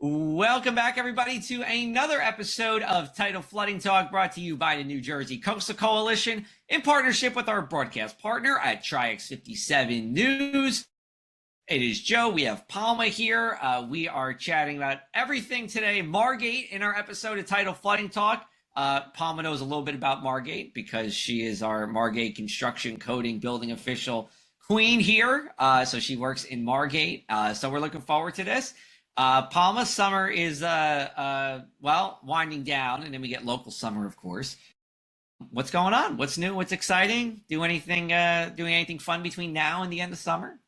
Welcome back, everybody, to another episode of Tidal Flooding Talk, brought to you by the New Jersey Coastal Coalition in partnership with our broadcast partner at Tri-X 57 News. It is Joe. We have Palma here. We are chatting about everything today. Margate in our episode of Tidal Flooding Talk. Palma knows a little bit about Margate because she is our Margate construction coding building official queen here. So she works in Margate. So we're looking forward to this. Palma, summer is well, winding down, and then we get local summer, of course. What's going on? What's new? What's exciting? Doing anything fun between now and the end of summer?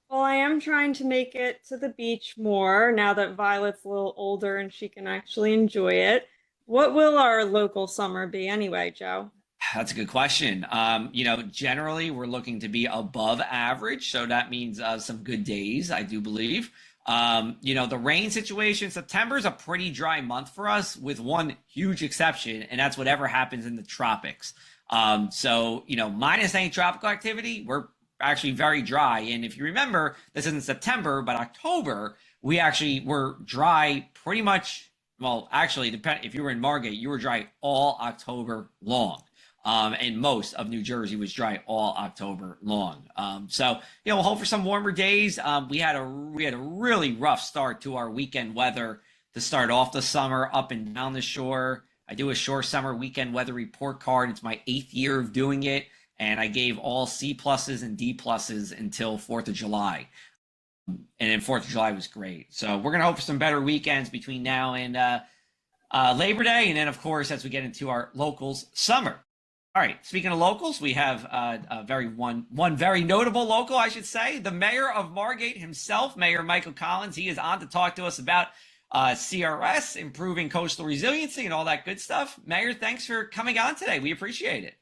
Well, I am trying to make it to the beach more now that Violet's a little older and she can actually enjoy it. What will our local summer be anyway, Joe? That's a good question. Generally we're looking to be above average, so that means some good days, I do believe. The rain situation, September is a pretty dry month for us with one huge exception, and that's whatever happens in the tropics. Minus any tropical activity, we're actually very dry. And if you remember, this isn't September, but October, we actually were dry pretty much. Well, actually, if you were in Margate, you were dry all October long. And most of New Jersey was dry all October long. We'll hope for some warmer days. We had a really rough start to our weekend weather to start off the summer up and down the shore. I do a shore summer weekend weather report card. It's my 8th year of doing it, and I gave all C pluses and D pluses until 4th of July. And then 4th of July was great. So we're gonna hope for some better weekends between now and Labor Day, and then of course as we get into our locals summer. All right, speaking of locals, we have one very notable local, I should say, the mayor of Margate himself, Mayor Michael Collins. He is on to talk to us about CRS, improving coastal resiliency, and all that good stuff. Mayor, thanks for coming on today. We appreciate it.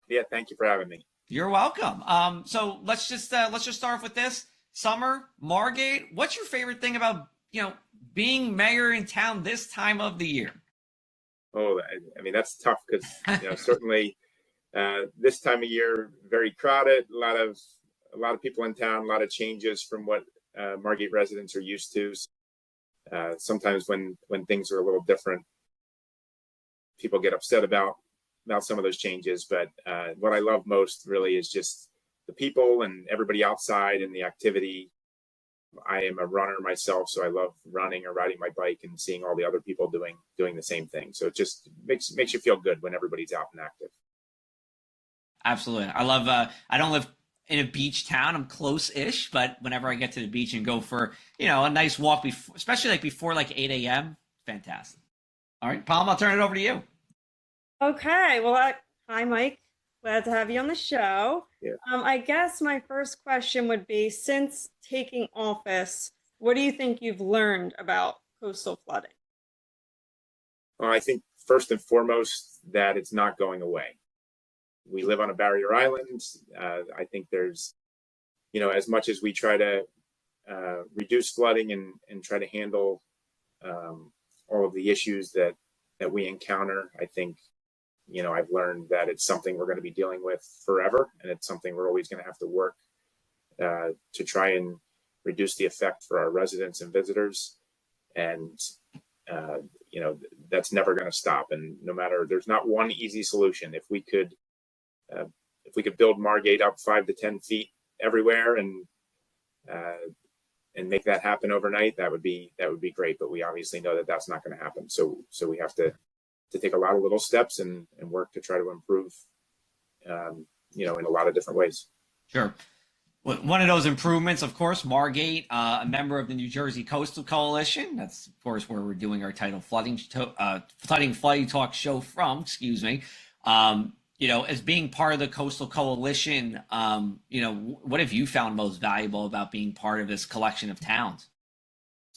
Yeah, thank you for having me. You're welcome. So let's just start off with this summer, Margate. What's your favorite thing about being mayor in town this time of the year? Oh, I mean, that's tough because certainly this time of year, very crowded, a lot of people in town, a lot of changes from what Margate residents are used to. Sometimes when things are a little different, people get upset about some of those changes. But what I love most really is just the people and everybody outside and the activity. I am a runner myself, so I love running or riding my bike and seeing all the other people doing the same thing. So it just makes you feel good when everybody's out and active. Absolutely. I love, I don't live in a beach town. I'm close-ish, but whenever I get to the beach and go for, a nice walk, especially before 8 a.m., fantastic. All right, Palm, I'll turn it over to you. Okay. Well, hi, Mike. Glad to have you on the show. Yeah. I guess my first question would be, since taking office, what do you think you've learned about coastal flooding? Well, I think first and foremost that it's not going away. We live on a barrier island. I think there's, as much as we try to reduce flooding and try to handle all of the issues that we encounter, I think I've learned that it's something we're going to be dealing with forever, and it's something we're always going to have to work to try and reduce the effect for our residents and visitors. And that's never going to stop. And no matter, there's not one easy solution. If we could build Margate up 5 to 10 feet everywhere and make that happen overnight, that would be great. But we obviously know that that's not going to happen. So we have to take a lot of little steps and work to try to improve, in a lot of different ways. Sure. One of those improvements, of course, Margate, a member of the New Jersey Coastal Coalition. That's, of course, where we're doing our Tidal Flooding Talk show from, excuse me. As being part of the Coastal Coalition, what have you found most valuable about being part of this collection of towns?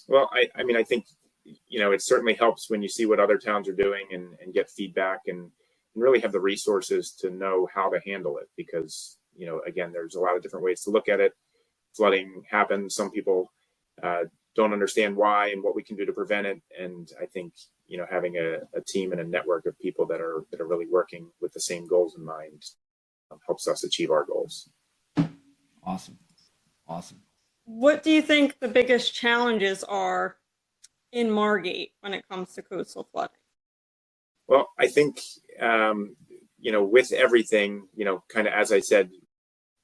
Well, I think, it certainly helps when you see what other towns are doing and get feedback and really have the resources to know how to handle it. Because, again, there's a lot of different ways to look at it. Flooding happens. Some people don't understand why and what we can do to prevent it. And I think, having a team and a network of people that are really working with the same goals in mind helps us achieve our goals. Awesome. What do you think the biggest challenges are in Margate when it comes to coastal flooding? Well, I think, with everything, kind of as I said,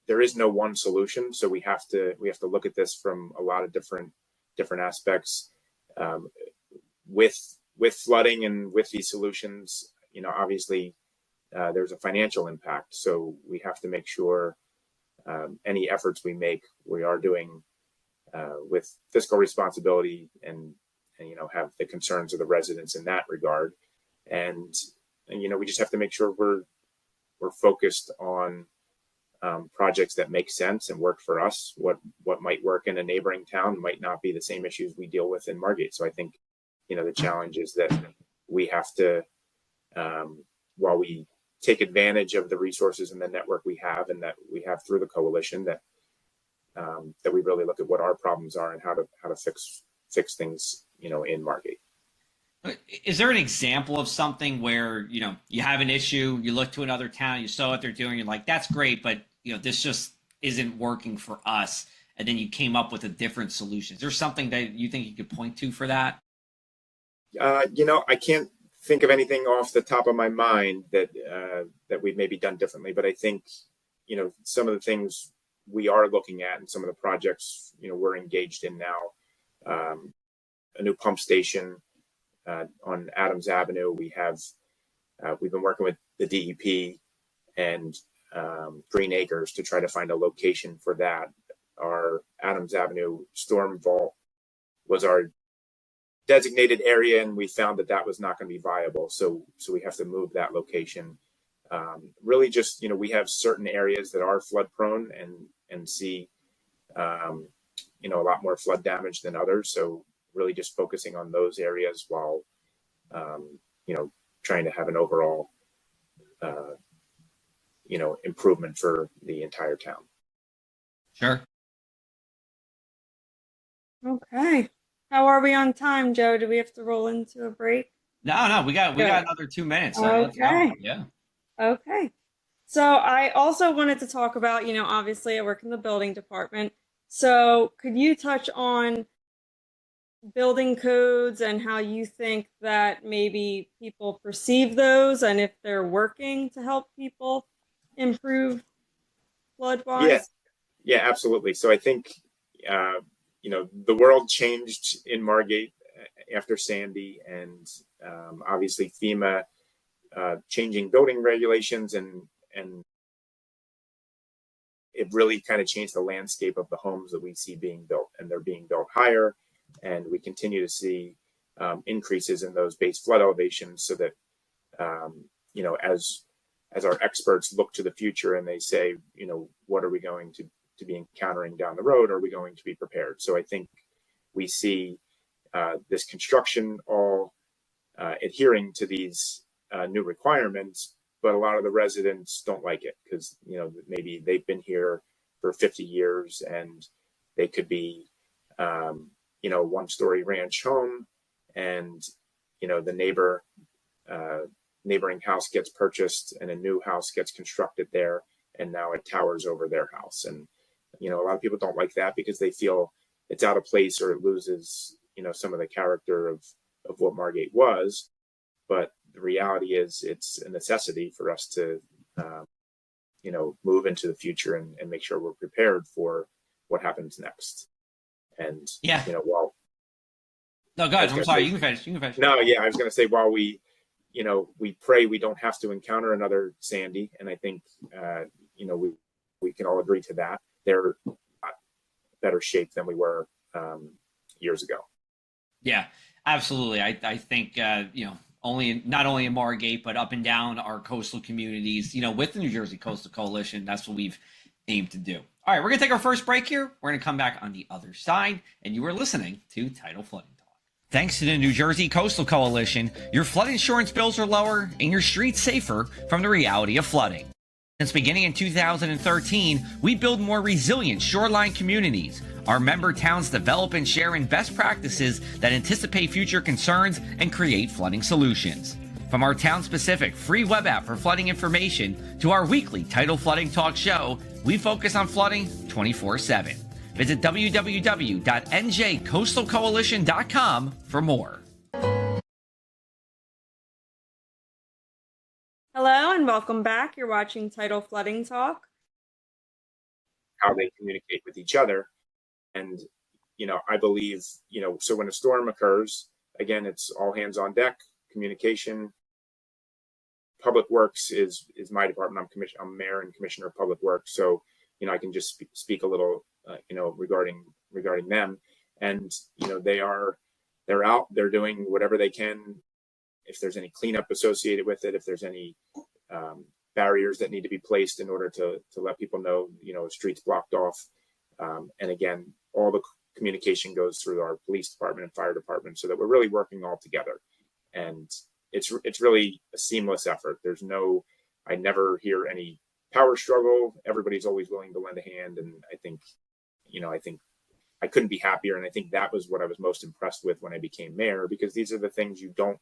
there is no one solution. So we have to look at this from a lot of different aspects. With flooding and with these solutions, obviously there's a financial impact. So we have to make sure any efforts we make, we are doing with fiscal responsibility and have the concerns of the residents in that regard. And we just have to make sure we're focused on projects that make sense and work for us. What might work in a neighboring town might not be the same issues we deal with in Margate. So I think, the challenge is that we have to, while we take advantage of the resources and the network we have and that we have through the coalition, that we really look at what our problems are and how to fix things, in Margate. Is there an example of something where, you have an issue, you look to another town, you saw what they're doing, you're like, that's great, but, this just isn't working for us. And then you came up with a different solution. Is there something that you think you could point to for that? I can't think of anything off the top of my mind that we've maybe done differently, but I think, some of the things we are looking at and some of the projects, we're engaged in now, a new pump station on Adams Avenue. We've been working with the DEP and Green Acres to try to find a location for that. Our Adams Avenue storm vault was our designated area, and we found that was not going to be viable. So we have to move that location. Really just, we have certain areas that are flood prone and see, a lot more flood damage than others. So really just focusing on those areas while, trying to have an overall, improvement for the entire town. Sure. Okay. How are we on time, Joe? Do we have to roll into a break? No, we got another 2 minutes. So let's Okay. go. Yeah. Okay. So I also wanted to talk about, obviously I work in the building department. So could you touch on building codes and how you think that maybe people perceive those and if they're working to help people improve flood-wise? Yeah, absolutely. So I think, the world changed in Margate after Sandy, and obviously FEMA changing building regulations and it really kind of changed the landscape of the homes that we see being built, and they're being built higher, and we continue to see increases in those base flood elevations. So that as our experts look to the future and they say, what are we going to be encountering down the road? Are we going to be prepared? So I think we see this construction all adhering to these new requirements, but a lot of the residents don't like it because, maybe they've been here for 50 years and they could be, one-story ranch home, and, the neighboring house gets purchased and a new house gets constructed there, and now it towers over their house. And, a lot of people don't like that because they feel it's out of place or it loses, some of the character of what Margate was. But the reality is it's a necessity for us to, move into the future and make sure we're prepared for what happens next. And, Yeah. While. No, go ahead. I'm sorry. You can finish. No, yeah, I was going to say, while we pray we don't have to encounter another Sandy. And I think, we can all agree to that. They're better shape than we were years ago. Yeah, absolutely. I think, not only in Margate, but up and down our coastal communities, with the New Jersey Coastal Coalition, that's what we've aimed to do. All right, we're going to take our first break here. We're going to come back on the other side, and you are listening to Tidal Flooding Talk. Thanks to the New Jersey Coastal Coalition, your flood insurance bills are lower and your streets safer from the reality of flooding. Since beginning in 2013, we build more resilient shoreline communities. Our member towns develop and share in best practices that anticipate future concerns and create flooding solutions. From our town-specific free web app for flooding information to our weekly Tidal Flooding Talk show, we focus on flooding 24/7. Visit www.njcoastalcoalition.com for more. Hello and welcome back. You're watching Tidal Flooding Talk. How they communicate with each other. And, I believe, so when a storm occurs, again, it's all hands on deck, communication. Public Works is my department. I'm mayor and commissioner of Public Works. So, I can just speak a little, regarding them. And, they're out, they're doing whatever they can. If there's any cleanup associated with it, if there's any barriers that need to be placed in order to let people know, a street's blocked off. And again, all the communication goes through our police department and fire department so that we're really working all together. And it's really a seamless effort. I never hear any power struggle. Everybody's always willing to lend a hand. And I think I couldn't be happier. And I think that was what I was most impressed with when I became mayor, because these are the things you don't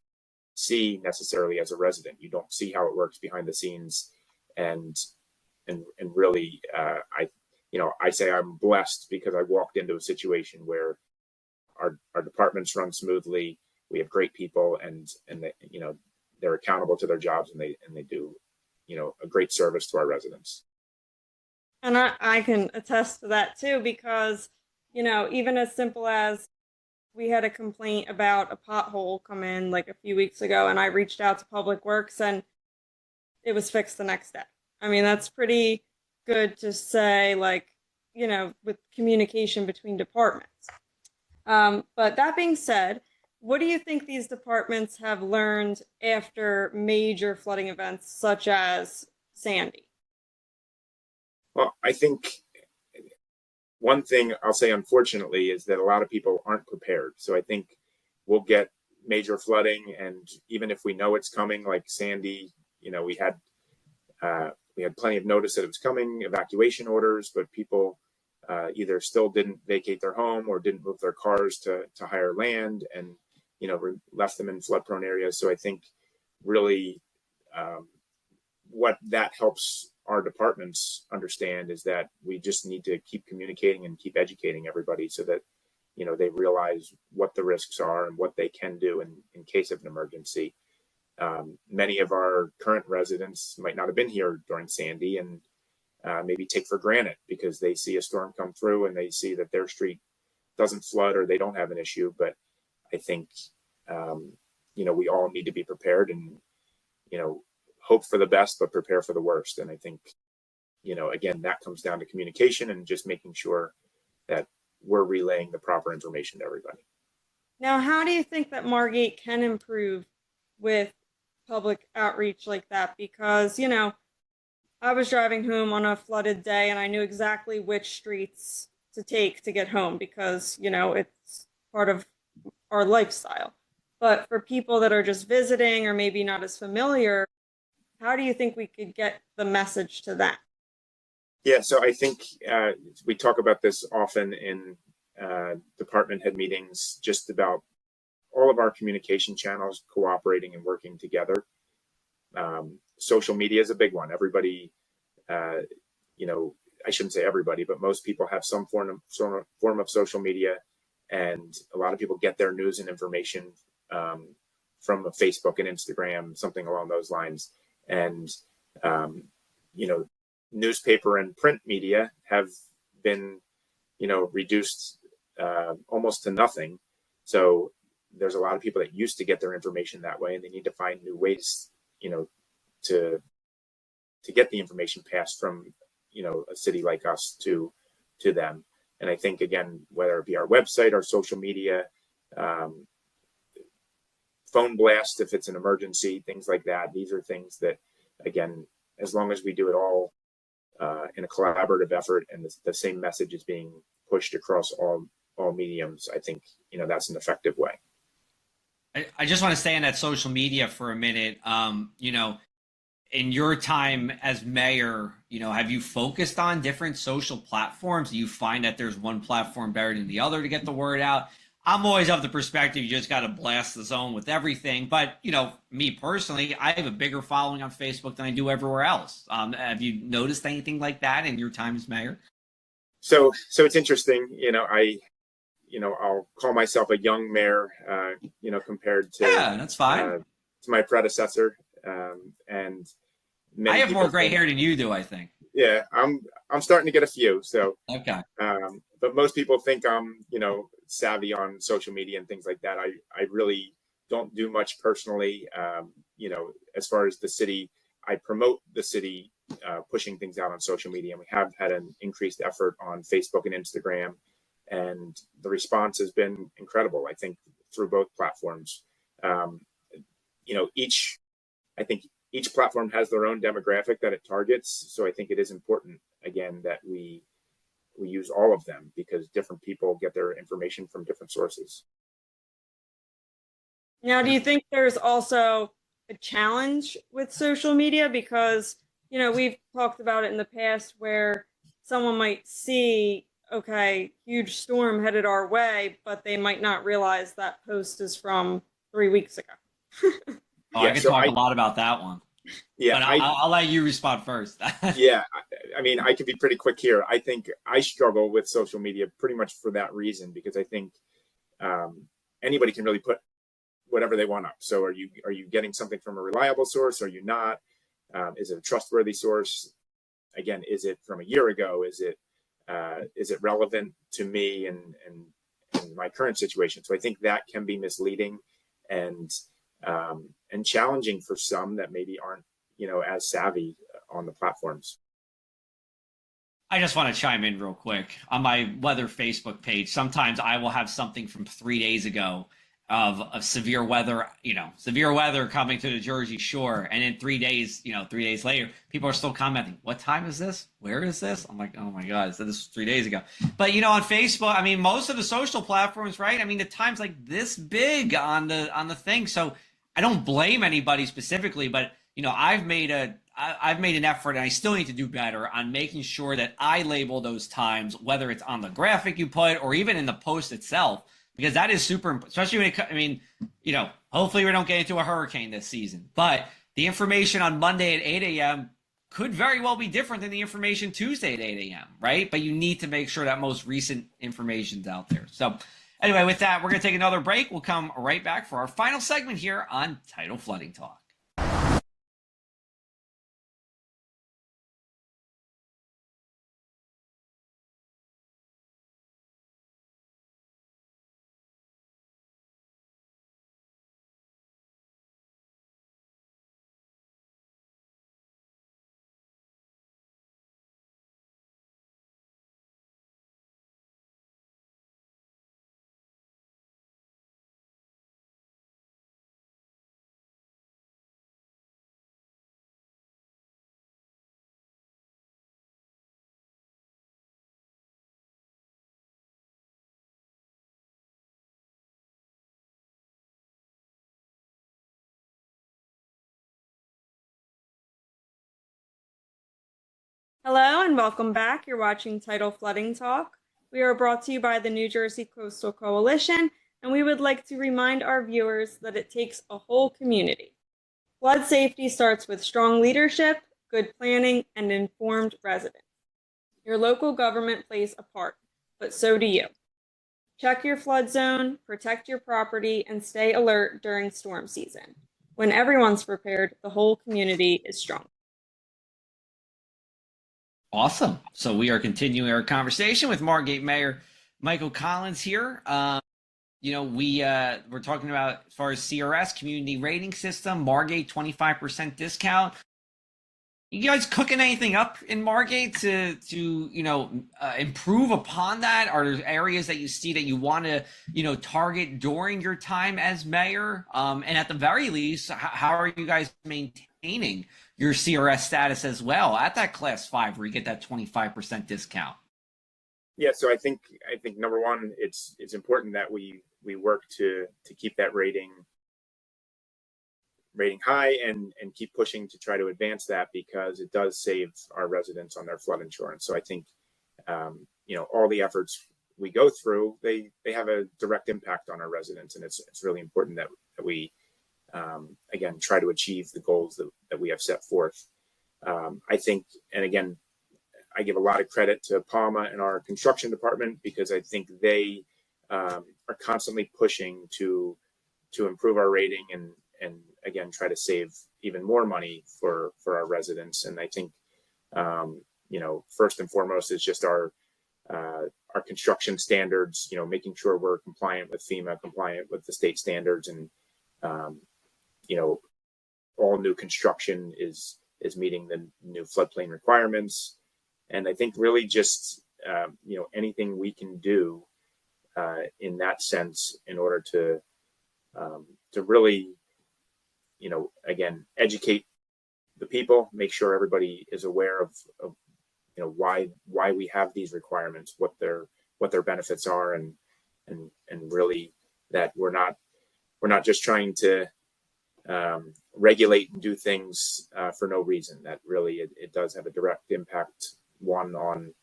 see necessarily as a resident. You don't see how it works behind the scenes. And really, I say I'm blessed because I walked into a situation where our departments run smoothly. We have great people, and they, they're accountable to their jobs, and they do, a great service to our residents. And I can attest to that too, because, even as simple as we had a complaint about a pothole come in like a few weeks ago, and I reached out to Public Works and it was fixed the next day. I mean, that's pretty good to say, with communication between departments. But that being said, what do you think these departments have learned after major flooding events such as Sandy? Well, I think one thing I'll say, unfortunately, is that a lot of people aren't prepared. So I think we'll get major flooding, and even if we know it's coming, like Sandy, we had plenty of notice that it was coming, evacuation orders, but people either still didn't vacate their home or didn't move their cars to higher land, and left them in flood-prone areas. So I think really what that helps our departments understand is that we just need to keep communicating and keep educating everybody so that they realize what the risks are and what they can do in case of an emergency. Many of our current residents might not have been here during Sandy, and maybe take for granted because they see a storm come through and they see that their street doesn't flood or they don't have an issue. But I think we all need to be prepared and hope for the best but prepare for the worst. And I think again, that comes down to communication and just making sure that we're relaying the proper information to everybody. Now, how do you think that Margate can improve with public outreach like that? Because I was driving home on a flooded day and I knew exactly which streets to take to get home because it's part of our lifestyle. But for people that are just visiting or maybe not as familiar, how do you think we could get the message to them? Yeah, so I think we talk about this often in department head meetings, just about all of our communication channels cooperating and working together. Social media is a big one. Everybody, I shouldn't say everybody, but most people have some form of social media, and a lot of people get their news and information from Facebook and Instagram, something along those lines. And newspaper and print media have been, reduced almost to nothing. So there's a lot of people that used to get their information that way, and they need to find new ways, to get the information passed from, a city like us to them. And I think, again, whether it be our website, our social media, phone blast if it's an emergency, things like that. These are things that, again, as long as we do it all in a collaborative effort and the same message is being pushed across all mediums, I think, that's an effective way. I just want to stay on that social media for a minute. In your time as mayor, have you focused on different social platforms? Do you find that there's one platform better than the other to get the word out? I'm always of the perspective you just got to blast the zone with everything. But, me personally, I have a bigger following on Facebook than I do everywhere else. Have you noticed anything like that in your time as mayor? So it's interesting. I'll call myself a young mayor, compared Yeah, that's fine. to my predecessor. And I many have more people gray think, hair than you do, I think. yeah, I'm starting to get a few. So, Okay. but most people think I'm, savvy on social media and things like that. I really don't do much personally. As far as the city, I promote the city, pushing things out on social media, and we have had an increased effort on Facebook and Instagram, and the response has been incredible. I think through both platforms. Um, I think each platform has their own demographic that it targets. So I think it is important, again, that we use all of them, because different people get their information from different sources. Now, do you think there's also a challenge with social media? Because, we've talked about it in the past where someone might see, okay, huge storm headed our way, but they might not realize that post is from 3 weeks ago. Oh, Yeah, I could so talk a lot about that one, yeah, but I'll let you respond first. yeah, I mean, I could be pretty quick here. I think I struggle with social media pretty much for that reason, because I think anybody can really put whatever they want up. So are you getting something from a reliable source? Are you not? Is it a trustworthy source? Again, is it from a year ago? Is it relevant to me and my current situation? So I think that can be misleading and challenging for some that maybe aren't as savvy on the platforms. I just want to chime in real quick on my weather Facebook page. Sometimes I will have something from 3 days ago of severe weather, severe weather coming to the Jersey Shore. And in 3 days, 3 days later, people are still commenting, what time is this? Where is this? I'm like, oh my God, so this was 3 days ago. But, on Facebook, I mean, most of the social platforms, right? I mean, the time's like this big on the thing. So I don't blame anybody specifically, but, I've made an effort, and I still need to do better on making sure that I label those times, whether it's on the graphic you put or even in the post itself, because that is super important, especially when I mean, hopefully we don't get into a hurricane this season, but the information on Monday at 8 a.m. could very well be different than the information Tuesday at 8 a.m., right? But you need to make sure that most recent information's out there. So anyway, with that, we're going to take another break. We'll come right back for our final segment here on Tidal Flooding Talk. Hello and welcome back. You're watching Tidal Flooding Talk. We are brought to you by the New Jersey Coastal Coalition, and we would like to remind our viewers that it takes a whole community. Flood safety starts with strong leadership, good planning, and informed residents. Your local government plays a part, but so do you. Check your flood zone, protect your property, and stay alert during storm season. When everyone's prepared, the whole community is strong. Awesome. So we are continuing our conversation with Margate Mayor Michael Collins here. We're talking about, as far as CRS, community rating system, Margate 25% discount. You guys cooking anything up in Margate to improve upon that? Are there areas that you see that you want to target during your time as mayor? And at the very least, how are you guys maintaining your CRS status as well at that class 5 where you get that 25% discount? Yeah, so I think number one, it's important that we work to keep that rating high and keep pushing to try to advance that, because it does save our residents on their flood insurance. So I think all the efforts we go through, they have a direct impact on our residents, and it's really important that we again try to achieve the goals that we have set forth. I think, and again, I give a lot of credit to Palma and our construction department, because I think they are constantly pushing to improve our rating and again, try to save even more money for our residents. And I think, first and foremost is just our construction standards, making sure we're compliant with FEMA, compliant with the state standards, and, all new construction is meeting the new floodplain requirements. And I think really just, anything we can do in that sense in order to really, again, educate the people, make sure everybody is aware of why we have these requirements, what their benefits are, and really that we're not just trying to regulate and do things for no reason. That really it does have a direct impact, one, on,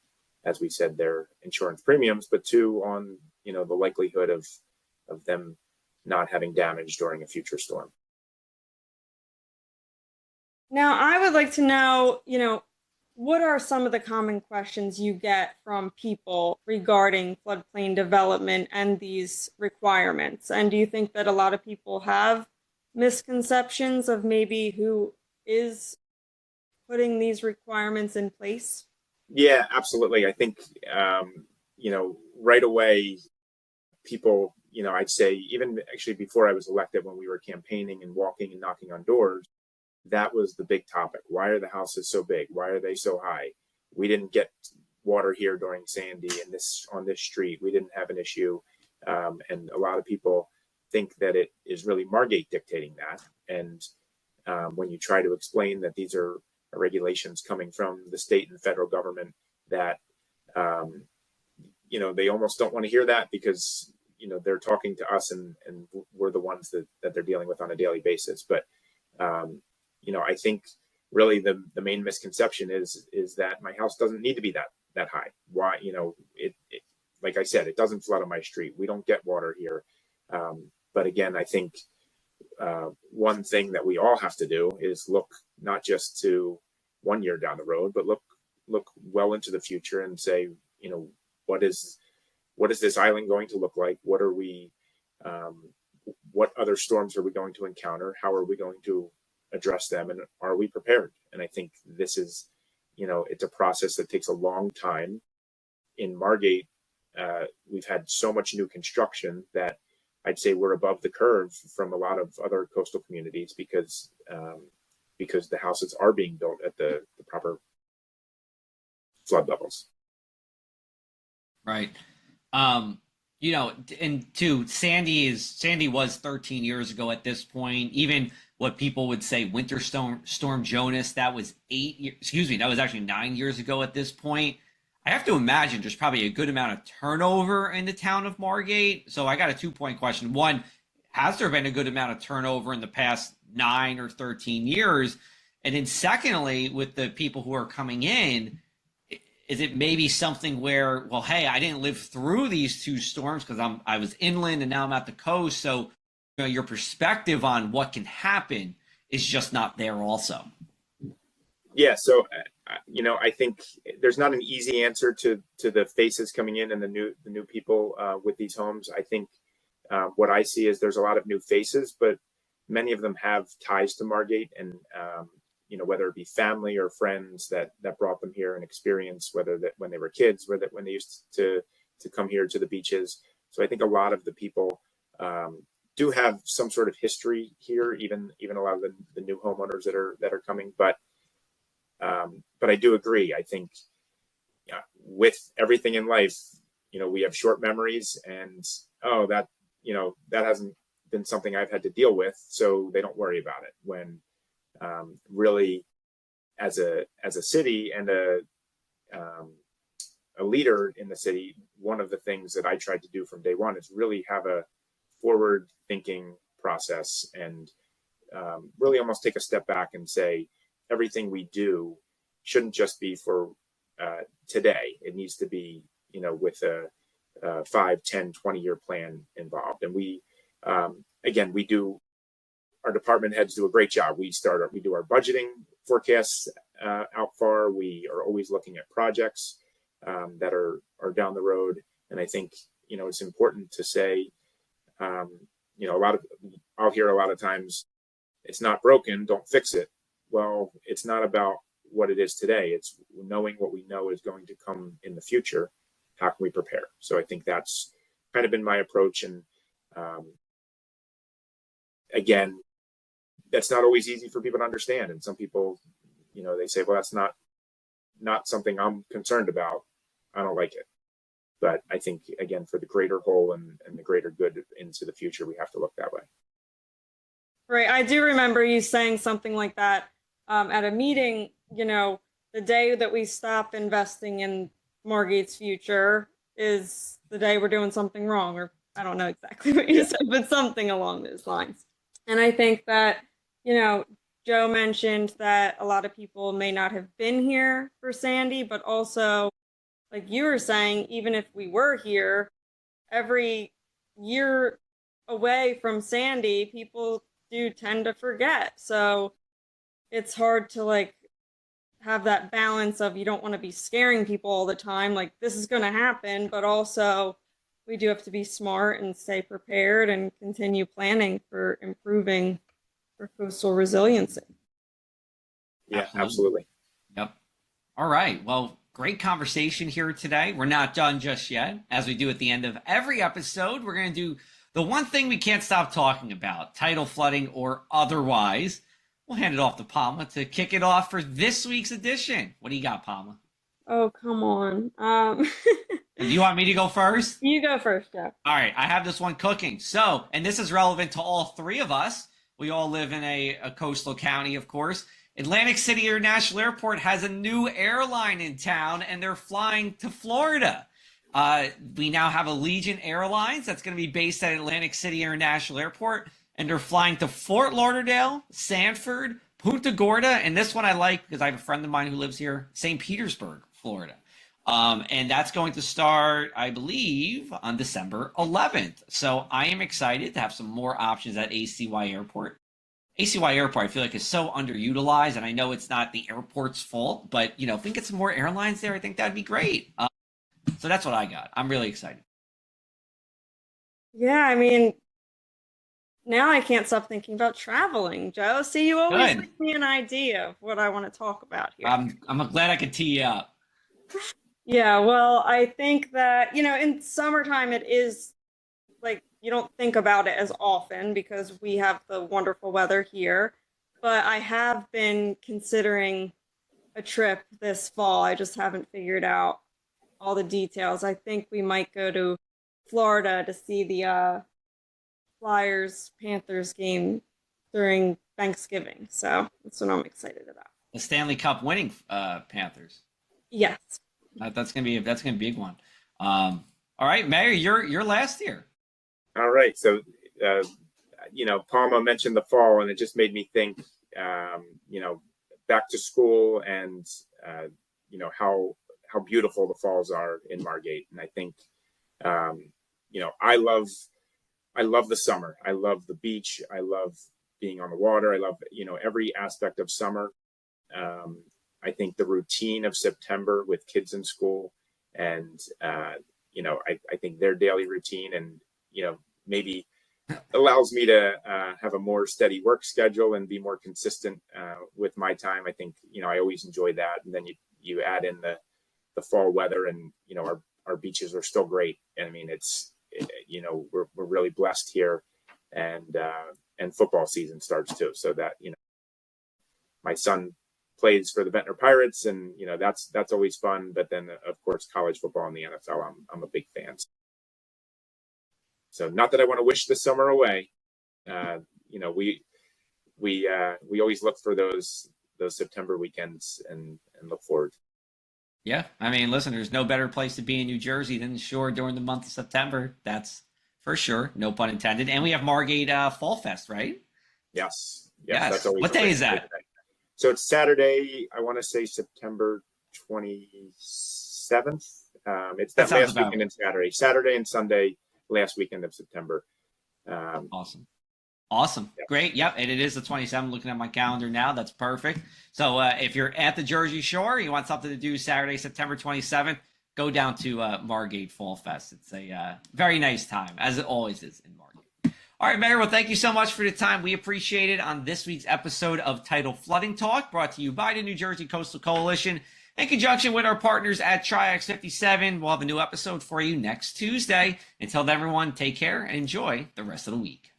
as we said, their insurance premiums, but two, on the likelihood of them not having damage during a future storm. Now, I would like to know, what are some of the common questions you get from people regarding floodplain development and these requirements? And do you think that a lot of people have misconceptions of maybe who is putting these requirements in place? Yeah, absolutely. I think, right away, people, I'd say even actually before I was elected, when we were campaigning and walking and knocking on doors, that was the big topic. Why are the houses so big? Why are they so high? We didn't get water here during Sandy and on this street. We didn't have an issue. And a lot of people think that it is really Margate dictating that. And when you try to explain that these are regulations coming from the state and federal government, that, they almost don't want to hear that, because, they're talking to us and we're the ones that they're dealing with on a daily basis. But, I think really the main misconception is that my house doesn't need to be that high. Why, it like I said, it doesn't flood on my street. We don't get water here. But again, I think one thing that we all have to do is look not just to 1 year down the road, but look well into the future and say, what is this island going to look like? What are we, what other storms are we going to encounter? How are we going to address them? And are we prepared? And I think this is, it's a process that takes a long time. In Margate, we've had so much new construction that I'd say we're above the curve from a lot of other coastal communities, because the houses are being built at the proper flood levels. Right. And two, Sandy was 13 years ago at this point. Even what people would say Winter Storm Jonas, that was 9 years ago at this point. I have to imagine there's probably a good amount of turnover in the town of Margate. So I got a 2-point question. One, has there been a good amount of turnover in the past 9 or 13 years? And then secondly, with the people who are coming in, is it maybe something where, well, hey, I didn't live through these two storms because I was inland and now I'm at the coast. So your perspective on what can happen is just not there also. Yeah. So, I think there's not an easy answer to the faces coming in and the new people with these homes. I think what I see is there's a lot of new faces, but many of them have ties to Margate, and whether it be family or friends that brought them here and experience, whether that when they were kids, whether when they used to come here to the beaches. So I think a lot of the people do have some sort of history here, even a lot of the new homeowners that are coming. But I do agree. I think with everything in life, we have short memories, and that hasn't been something I've had to deal with, so they don't worry about it. When really, as a city and a leader in the city, one of the things that I tried to do from day one is really have a forward-thinking process, and really almost take a step back and say everything we do shouldn't just be for today. It needs to be, with a 5, 10, 20-year plan involved. And we, again, we do our department heads do a great job. We do our budgeting forecasts out far. We are always looking at projects that are down the road. And I think, it's important to say, I'll hear a lot of times, it's not broken, don't fix it. Well, it's not about what it is today. It's knowing what we know is going to come in the future. How can we prepare? So I think that's kind of been my approach. And again, that's not always easy for people to understand. And some people, they say, well, that's not something I'm concerned about. I don't like it. But I think, again, for the greater whole and the greater good into the future, we have to look that way. Right. I do remember you saying something like that at a meeting, the day that we stop investing in Margate's future is the day we're doing something wrong, or I don't know exactly what you said, but something along those lines. And I think that, Joe mentioned that a lot of people may not have been here for Sandy, but also, like you were saying, even if we were here, every year away from Sandy, people do tend to forget. So it's hard to have that balance of, you don't want to be scaring people all the time, like this is going to happen, but also we do have to be smart and stay prepared and continue planning for improving our coastal resiliency. Yeah, absolutely. Yep. All right. Well, great conversation here today. We're not done just yet. As we do at the end of every episode, we're going to do the one thing we can't stop talking about, tidal flooding or otherwise. We'll hand it off to Palma to kick it off for this week's edition. What do you got, Palma? Oh, come on. Do you want me to go first? You go first, Jeff. All right. I have this one cooking. So, and this is relevant to all three of us. We all live in a coastal county, of course. Atlantic City International Airport has a new airline in town, and they're flying to Florida. We now have Allegiant Airlines that's going to be based at Atlantic City International Airport, and they're flying to Fort Lauderdale, Sanford, Punta Gorda, and this one I like because I have a friend of mine who lives here, St. Petersburg, Florida. And that's going to start, I believe, on December 11th. So I am excited to have some more options at ACY Airport. ACY Airport, I feel like, is so underutilized, and I know it's not the airport's fault, but, if we get some more airlines there, I think that'd be great. So that's what I got. I'm really excited. Yeah, I mean, now I can't stop thinking about traveling, Joe. See, you always give me an idea of what I want to talk about here. I'm glad I could tee you up. Yeah, well, I think that, in summertime, it is you don't think about it as often because we have the wonderful weather here. But I have been considering a trip this fall. I just haven't figured out all the details. I think we might go to Florida to see the Flyers-Panthers game during Thanksgiving. So that's what I'm excited about. The Stanley Cup winning Panthers. Yes. That's gonna be a big one. All right, Mayor, you're last here. All right. So, Palma mentioned the fall, and it just made me think, back to school and, how beautiful the falls are in Margate. And I think, I love the summer. I love the beach. I love being on the water. I love, every aspect of summer. I think the routine of September with kids in school and, I think their daily routine and, maybe allows me to have a more steady work schedule and be more consistent with my time. I think, I always enjoy that. And then you add in the fall weather and, our beaches are still great. And I mean, we're really blessed here and football season starts too. So that, my son plays for the Ventnor Pirates and, that's always fun. But then of course, college football and the NFL, I'm a big fan. So not that I want to wish the summer away. We always look for those September weekends and look forward. Yeah, I mean, listen, there's no better place to be in New Jersey than the shore during the month of September. That's for sure, no pun intended. And we have Margate Fall Fest, right? Yes. That's always what day is that? So it's Saturday. I want to say September 27th. It's that last weekend and Saturday and Sunday. Last weekend of September. Awesome. Awesome. Yep. Great. Yep. And it is the 27th. Looking at my calendar now. That's perfect. So if you're at the Jersey Shore, you want something to do Saturday, September 27th, go down to Margate Fall Fest. It's a very nice time, as it always is in Margate. All right, Mayor. Well, thank you so much for the time. We appreciate it on this week's episode of Tidal Flooding Talk, brought to you by the New Jersey Coastal Coalition in conjunction with our partners at Triax 57. We'll have a new episode for you next Tuesday. Until then, everyone, take care and enjoy the rest of the week.